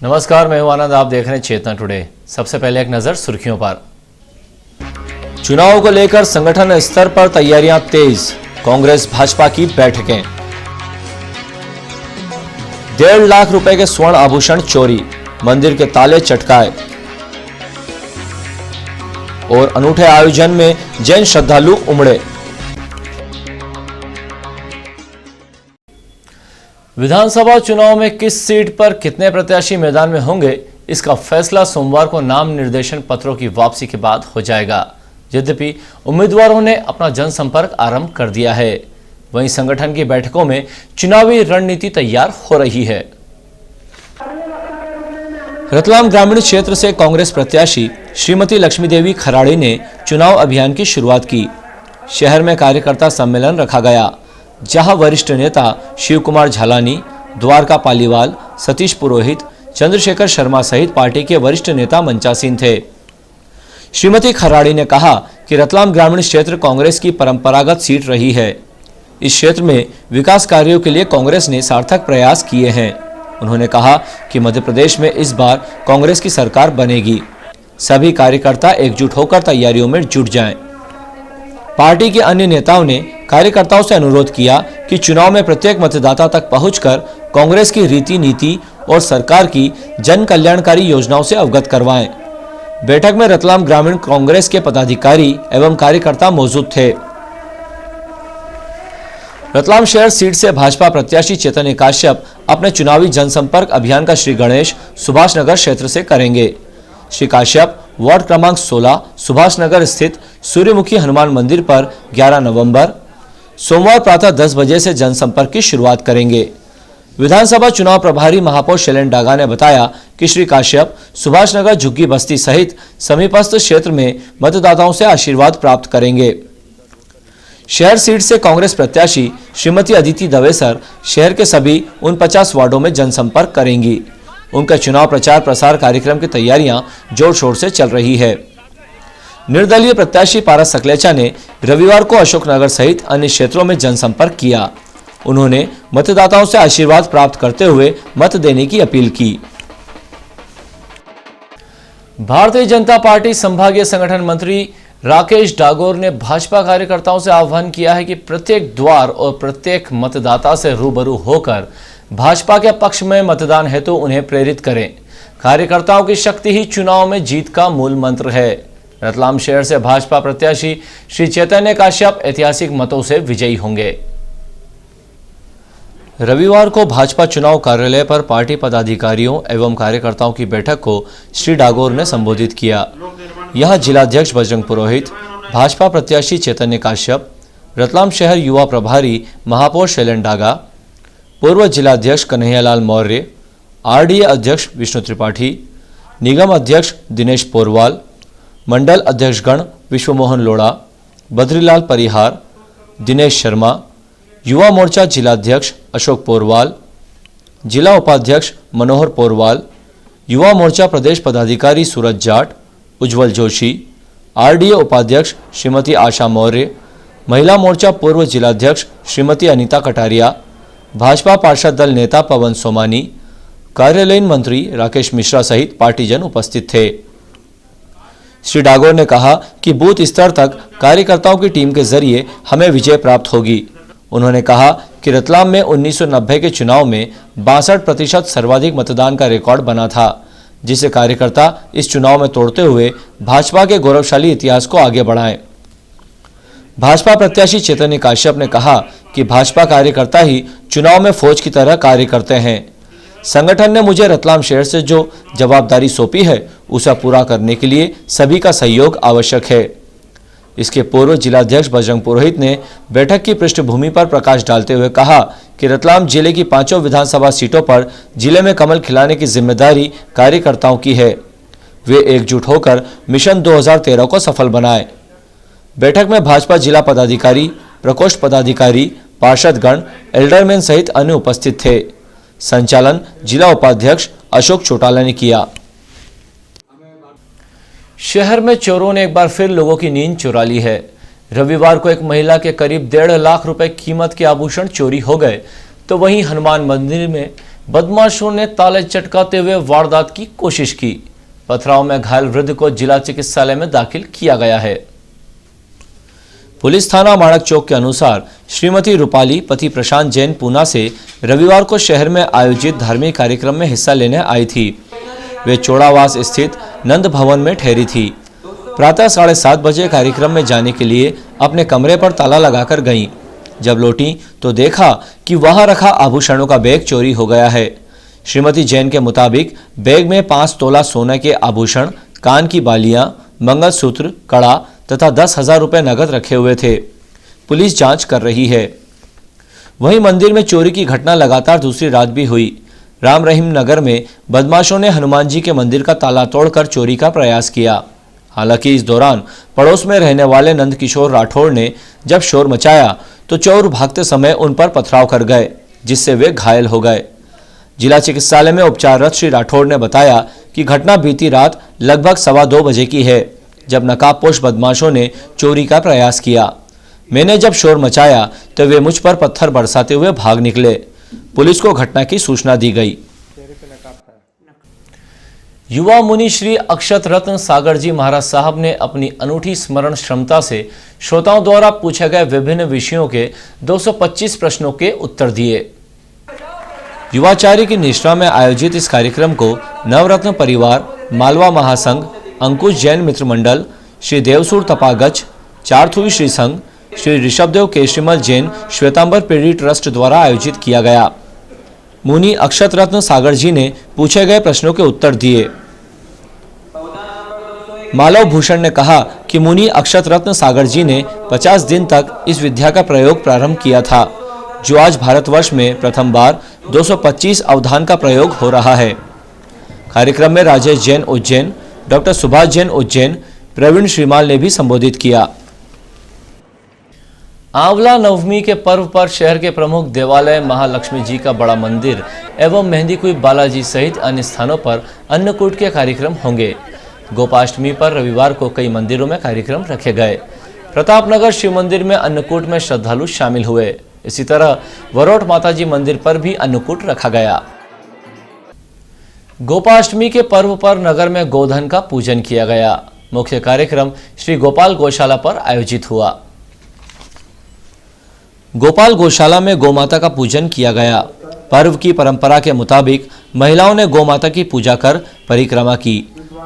नमस्कार, मैं हूं आनंद। आप देख रहे हैं चेतना टुडे। सबसे पहले एक नजर सुर्खियों पर। चुनाव को लेकर संगठन स्तर पर तैयारियां तेज, कांग्रेस भाजपा की बैठकें। 1.5 लाख रुपए के स्वर्ण आभूषण चोरी, मंदिर के ताले चटकाए। और अनूठे आयोजन में जैन श्रद्धालु उमड़े। विधानसभा चुनाव में किस सीट पर कितने प्रत्याशी मैदान में होंगे, इसका फैसला सोमवार को नाम निर्देशन पत्रों की वापसी के बाद हो जाएगा। यद्यपि उम्मीदवारों ने अपना जनसंपर्क आरंभ कर दिया है, वहीं संगठन की बैठकों में चुनावी रणनीति तैयार हो रही है। रतलाम ग्रामीण क्षेत्र से कांग्रेस प्रत्याशी श्रीमती लक्ष्मी देवी खराड़ी ने चुनाव अभियान की शुरुआत की। शहर में कार्यकर्ता सम्मेलन रखा गया, जहां वरिष्ठ नेता शिव कुमार झालानी, द्वारका पालीवाल, सतीश पुरोहित, चंद्रशेखर शर्मा सहित पार्टी के वरिष्ठ नेता मंचासीन थे। श्रीमती खराड़ी ने कहा कि रतलाम ग्रामीण क्षेत्र कांग्रेस की परंपरागत सीट रही है। इस क्षेत्र में विकास कार्यों के लिए कांग्रेस ने सार्थक प्रयास किए हैं। उन्होंने कहा कि मध्य प्रदेश में इस बार कांग्रेस की सरकार बनेगी। सभी कार्यकर्ता एकजुट होकर तैयारियों में जुट जाएं। पार्टी के अन्य नेताओं ने कार्यकर्ताओं से अनुरोध किया कि चुनाव में प्रत्येक मतदाता तक पहुंचकर कांग्रेस की रीति नीति और सरकार की जन कल्याणकारी योजनाओं से अवगत करवाएं। बैठक में रतलाम ग्रामीण कांग्रेस के पदाधिकारी एवं कार्यकर्ता मौजूद थे। रतलाम शहर सीट से भाजपा प्रत्याशी चैतन्य काश्यप अपने चुनावी जनसंपर्क अभियान का श्री गणेश सुभाष नगर क्षेत्र से करेंगे। श्री काश्यप वार्ड क्रमांक 16 सुभाष नगर स्थित सूर्यमुखी हनुमान मंदिर पर 11 नवंबर सोमवार प्रातः 10 बजे से जनसंपर्क की शुरुआत करेंगे। विधानसभा चुनाव प्रभारी महापौर शैलेंद्र डागा ने बताया कि श्री काश्यप सुभाष नगर झुग्गी बस्ती सहित समीपस्थ क्षेत्र में मतदाताओं से आशीर्वाद प्राप्त करेंगे। शहर सीट से कांग्रेस प्रत्याशी श्रीमती अदिति दवेसर शहर के सभी 49 वार्डों में जनसंपर्क करेंगी। उनका चुनाव प्रचार प्रसार कार्यक्रम की तैयारियां जोर शोर से चल रही है। निर्दलीय प्रत्याशी पारस सकलेचा ने रविवार को अशोकनगर सहित अन्य क्षेत्रों में जनसंपर्क किया। उन्होंने मतदाताओं से आशीर्वाद प्राप्त करते हुए मत देने की अपील की। भारतीय जनता पार्टी संभागीय संगठन मंत्री राकेश डागोर ने भाजपा कार्यकर्ताओं से आह्वान किया है कि प्रत्येक द्वार और प्रत्येक मतदाता से रूबरू होकर भाजपा के पक्ष में मतदान हेतु उन्हें प्रेरित करें। कार्यकर्ताओं की शक्ति ही चुनाव में जीत का मूल मंत्र है। रतलाम शहर से भाजपा प्रत्याशी श्री चैतन्य काश्यप ऐतिहासिक मतों से विजयी होंगे। रविवार को भाजपा चुनाव कार्यालय पर पार्टी पदाधिकारियों एवं कार्यकर्ताओं की बैठक को श्री डागोर ने संबोधित किया। यहां जिलाध्यक्ष बजरंग पुरोहित, भाजपा प्रत्याशी चैतन्य काश्यप, रतलाम शहर युवा प्रभारी महापौर शैलेंद्र डागा, पूर्व जिलाध्यक्ष कन्हैयालाल मौर्य, आरडीए अध्यक्ष विष्णु त्रिपाठी, निगम अध्यक्ष दिनेश पोरवाल, मंडल अध्यक्षगण विश्वमोहन लोढ़ा, बद्रीलाल परिहार, दिनेश शर्मा, युवा मोर्चा जिलाध्यक्ष अशोक पोरवाल, जिला उपाध्यक्ष मनोहर पोरवाल, युवा मोर्चा प्रदेश पदाधिकारी सूरज जाट, उज्जवल जोशी, आरडीए उपाध्यक्ष श्रीमती आशा मौर्य, महिला मोर्चा पूर्व जिलाध्यक्ष श्रीमती अनीता कटारिया, भाजपा पार्षद दल नेता पवन सोमानी, कार्यालयीन मंत्री राकेश मिश्रा सहित पार्टीजन उपस्थित थे। श्री डागोर ने कहा कि बूथ स्तर तक कार्यकर्ताओं की टीम के जरिए हमें विजय प्राप्त होगी। उन्होंने कहा कि रतलाम में 1990 के चुनाव में 62% सर्वाधिक मतदान का रिकॉर्ड बना था, जिसे कार्यकर्ता इस चुनाव में तोड़ते हुए भाजपा के गौरवशाली इतिहास को आगे बढ़ाएं। भाजपा प्रत्याशी चैतन्य काश्यप ने कहा कि भाजपा कार्यकर्ता ही चुनाव में फौज की तरह कार्य करते हैं। संगठन ने मुझे रतलाम शहर से जो जवाबदारी सौंपी है उसे पूरा करने के लिए सभी का सहयोग आवश्यक है। इसके पूर्व जिलाध्यक्ष बजरंग पुरोहित ने बैठक की पृष्ठभूमि पर प्रकाश डालते हुए कहा कि रतलाम जिले की 5 विधानसभा सीटों पर जिले में कमल खिलाने की जिम्मेदारी कार्यकर्ताओं की है। वे एकजुट होकर मिशन 2013 को सफल बनाएं। बैठक में भाजपा जिला पदाधिकारी, प्रकोष्ठ पदाधिकारी, पार्षदगण, एल्डरमैन सहित अन्य उपस्थित थे। संचालन जिला उपाध्यक्ष अशोक चौटाला ने किया। शहर में चोरों ने एक बार फिर लोगों की नींद चुरा ली है। रविवार को एक महिला के करीब 1.5 लाख रुपए कीमत के आभूषण चोरी हो गए, तो वहीं हनुमान मंदिर में बदमाशों ने ताले चटकाते हुए वारदात की कोशिश की। पथराव में घायल वृद्ध को जिला चिकित्सालय में दाखिल किया गया है। पुलिस थाना माणक चौक के अनुसार श्रीमती रूपाली पति प्रशांत जैन पूना से रविवार को शहर में आयोजित धार्मिक कार्यक्रम में हिस्सा लेने आई थी। वे चौड़ावास स्थित नंद भवन में ठहरी थी। प्रातः 7:30 बजे कार्यक्रम में जाने के लिए अपने कमरे पर ताला लगाकर गईं। जब लौटी तो देखा कि वहां रखा आभूषणों का बैग चोरी हो गया है। श्रीमती जैन के मुताबिक बैग में 5 तोला सोने के आभूषण, कान की बालियां, मंगलसूत्र, कड़ा तथा 10,000 रुपए नगद रखे हुए थे। पुलिस जांच कर रही है। वहीं मंदिर में चोरी की घटना लगातार दूसरी रात भी हुई। राम रहीम नगर में बदमाशों ने हनुमान जी के मंदिर का ताला तोड़कर चोरी का प्रयास किया। हालांकि इस दौरान पड़ोस में रहने वाले नंदकिशोर राठौड़ ने जब शोर मचाया तो चोर भागते समय उन पर पथराव कर गए, जिससे वे घायल हो गए। जिला चिकित्सालय में उपचाररत श्री राठौड़ ने बताया कि घटना बीती रात लगभग 2:15 बजे की है, जब नकाबपोश बदमाशों ने चोरी का प्रयास किया। मैंने जब शोर मचाया तो वे मुझ पर पत्थर बरसाते हुए भाग निकले। पुलिस को घटना की सूचना दी गई। युवा मुनि श्री अक्षत रत्न सागर जी महाराज साहब ने अपनी अनूठी स्मरण क्षमता से श्रोताओं द्वारा पूछे गए विभिन्न विषयों के 225 प्रश्नों के उत्तर दिए। युवाचार्य की निष्ठा में आयोजित इस कार्यक्रम को नवरत्न परिवार, मालवा महासंघ, अंकुश जैन मित्र मंडल, श्री देवसूर तपागच, चारथुई श्री संघ, श्री ऋषभदेव केशरीमल जैन श्वेतांबर पीढ़ी ट्रस्ट द्वारा आयोजित किया गया। मुनि अक्षत रत्न सागर जी ने पूछे गए प्रश्नों के उत्तर दिए। मालव भूषण ने कहा कि मुनि अक्षत रत्न सागर जी ने 50 दिन तक इस विद्या का प्रयोग प्रारंभ किया था, जो आज भारतवर्ष में प्रथम बार 225 अवधान का प्रयोग हो रहा है। कार्यक्रम में राजेश जैन उज्जैन, डॉक्टर सुभाष जैन उज्जैन, प्रवीण श्रीमाल ने भी संबोधित किया। आंवला नवमी के पर्व पर शहर के प्रमुख देवालय महालक्ष्मी जी का बड़ा मंदिर एवं मेहंदी कुई बालाजी सहित अन्य स्थानों पर अन्नकूट के कार्यक्रम होंगे। गोपाष्टमी पर रविवार को कई मंदिरों में कार्यक्रम रखे गए। प्रतापनगर शिव मंदिर में अन्नकूट में श्रद्धालु शामिल हुए। इसी तरह वरोट माताजी मंदिर पर भी अन्नकूट रखा गया। गोपाष्टमी के पर्व पर नगर में गोधन का पूजन किया गया। मुख्य कार्यक्रम श्री गोपाल गौशाला पर आयोजित हुआ। गोपाल गौशाला में गौमाता का पूजन किया गया। पर्व की परंपरा के मुताबिक महिलाओं ने गौमाता की पूजा कर परिक्रमा की।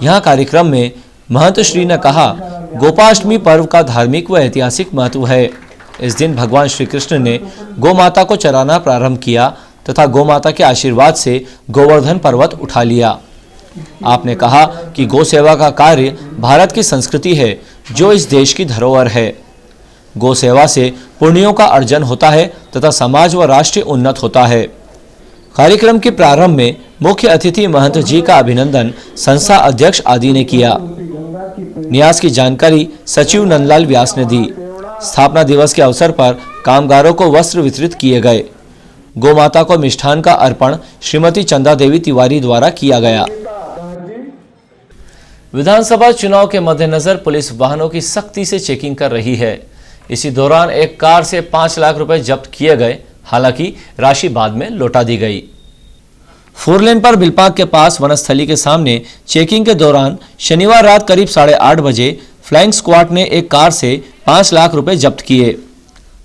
यहाँ कार्यक्रम में महंत श्री ने कहा, गोपाष्टमी पर्व का धार्मिक व ऐतिहासिक महत्व है। इस दिन भगवान श्री कृष्ण ने गौमाता को चराना प्रारंभ किया तथा गौमाता के आशीर्वाद से गोवर्धन पर्वत उठा लिया। आपने कहा कि गौ सेवा का कार्य भारत की संस्कृति है, जो इस देश की धरोहर है। गौ सेवा से पुण्यों का अर्जन होता है तथा समाज व राष्ट्र उन्नत होता है। कार्यक्रम के प्रारंभ में मुख्य अतिथि महंत जी का अभिनंदन संस्था अध्यक्ष आदि ने किया। न्यास की जानकारी सचिव नंदलाल व्यास ने दी। स्थापना दिवस के अवसर पर कामगारों को वस्त्र वितरित किए गए। गौमाता को मिष्ठान का अर्पण श्रीमती चंदा देवी तिवारी द्वारा किया गया। विधानसभा चुनाव के मद्देनजर पुलिस वाहनों की सख्ती से चेकिंग कर रही है। इसी दौरान एक कार से 5 लाख रुपए जब्त किए गए। हालांकि राशि बाद में लौटा दी गई। 4 लेन पर बिलपाक के पास वनस्थली के सामने चेकिंग के दौरान शनिवार रात करीब 8:30 बजे फ्लाइंग स्क्वाड ने एक कार से 5 लाख रुपए जब्त किए।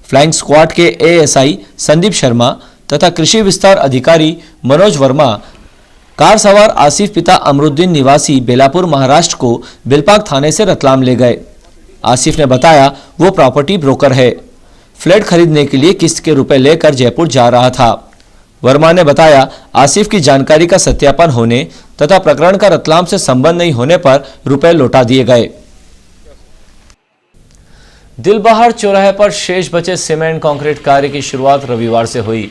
फ्लाइंग स्क्वाड के एएसआई संदीप शर्मा तथा कृषि विस्तार अधिकारी मनोज वर्मा कार सवार आसिफ पिता अमरुद्दीन निवासी बेलापुर महाराष्ट्र को बिलपाक थाने से रतलाम ले गए। आसिफ ने बताया वो प्रॉपर्टी ब्रोकर है। फ्लैट खरीदने के लिए किस्त के रुपए लेकर जयपुर जा रहा था। वर्मा ने बताया आसिफ की जानकारी का सत्यापन होने तथा प्रकरण का रतलाम से संबंध नहीं होने पर रुपए लौटा दिए गए। दिलबहार चौराहे पर शेष बचे सीमेंट कंक्रीट कार्य की शुरुआत रविवार से हुई।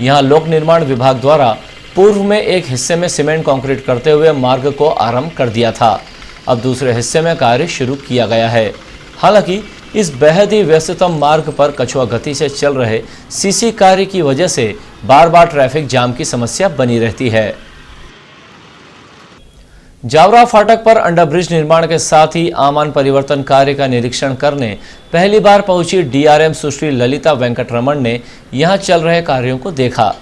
यहां लोक निर्माण विभाग द्वारा पूर्व में एक हिस्से में सीमेंट कंक्रीट करते हुए मार्ग को आरंभ कर दिया था। अब दूसरे हिस्से में कार्य शुरू किया गया है। हालांकि इस बेहद ही व्यस्ततम मार्ग पर कछुआ गति से चल रहे सीसी कार्य की वजह से बार बार ट्रैफिक जाम की समस्या बनी रहती है। जावरा फाटक पर अंडरब्रिज निर्माण के साथ ही आमान परिवर्तन कार्य का निरीक्षण करने पहली बार पहुंची डीआरएम सुश्री ललिता वेंकटरमण ने यहां चल रहे कार्यों को देखा।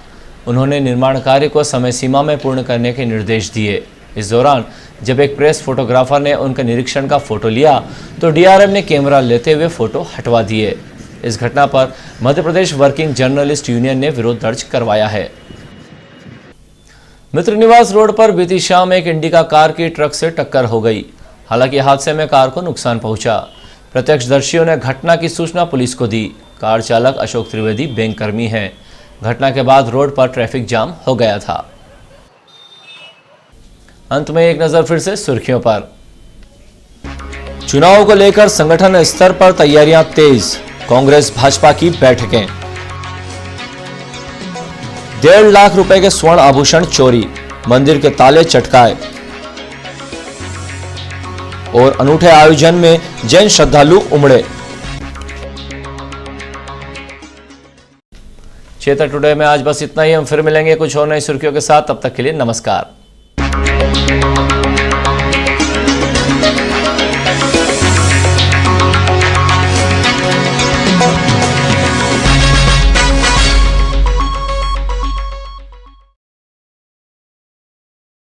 उन्होंने निर्माण कार्य को समय सीमा में पूर्ण करने के निर्देश दिए। इस दौरान जब एक प्रेस फोटोग्राफर ने उनके निरीक्षण का फोटो लिया तो डीआरएम ने कैमरा लेते हुए फोटो हटवा दिए। इस घटना पर Madhya Pradesh working journalist union ने विरोध दर्ज करवाया है। मित्र निवास रोड पर बीती शाम एक इंडिका कार की ट्रक से टक्कर हो गई। हालांकि हादसे में कार को नुकसान पहुंचा। प्रत्यक्षदर्शियों ने घटना की सूचना पुलिस को दी। कार चालक अशोक त्रिवेदी बैंक कर्मी हैं। घटना के बाद रोड पर ट्रैफिक जाम हो गया था। अंत में एक नजर फिर से सुर्खियों पर। चुनाव को लेकर संगठन स्तर पर तैयारियां तेज। कांग्रेस भाजपा की बैठकें। 1.5 लाख रुपए के स्वर्ण आभूषण चोरी, मंदिर के ताले चटकाए। और अनूठे आयोजन में जैन श्रद्धालु उमड़े। क्षेत्र टुडे में आज बस इतना ही। हम फिर मिलेंगे कुछ और नई सुर्खियों के साथ। तब तक के लिए नमस्कार।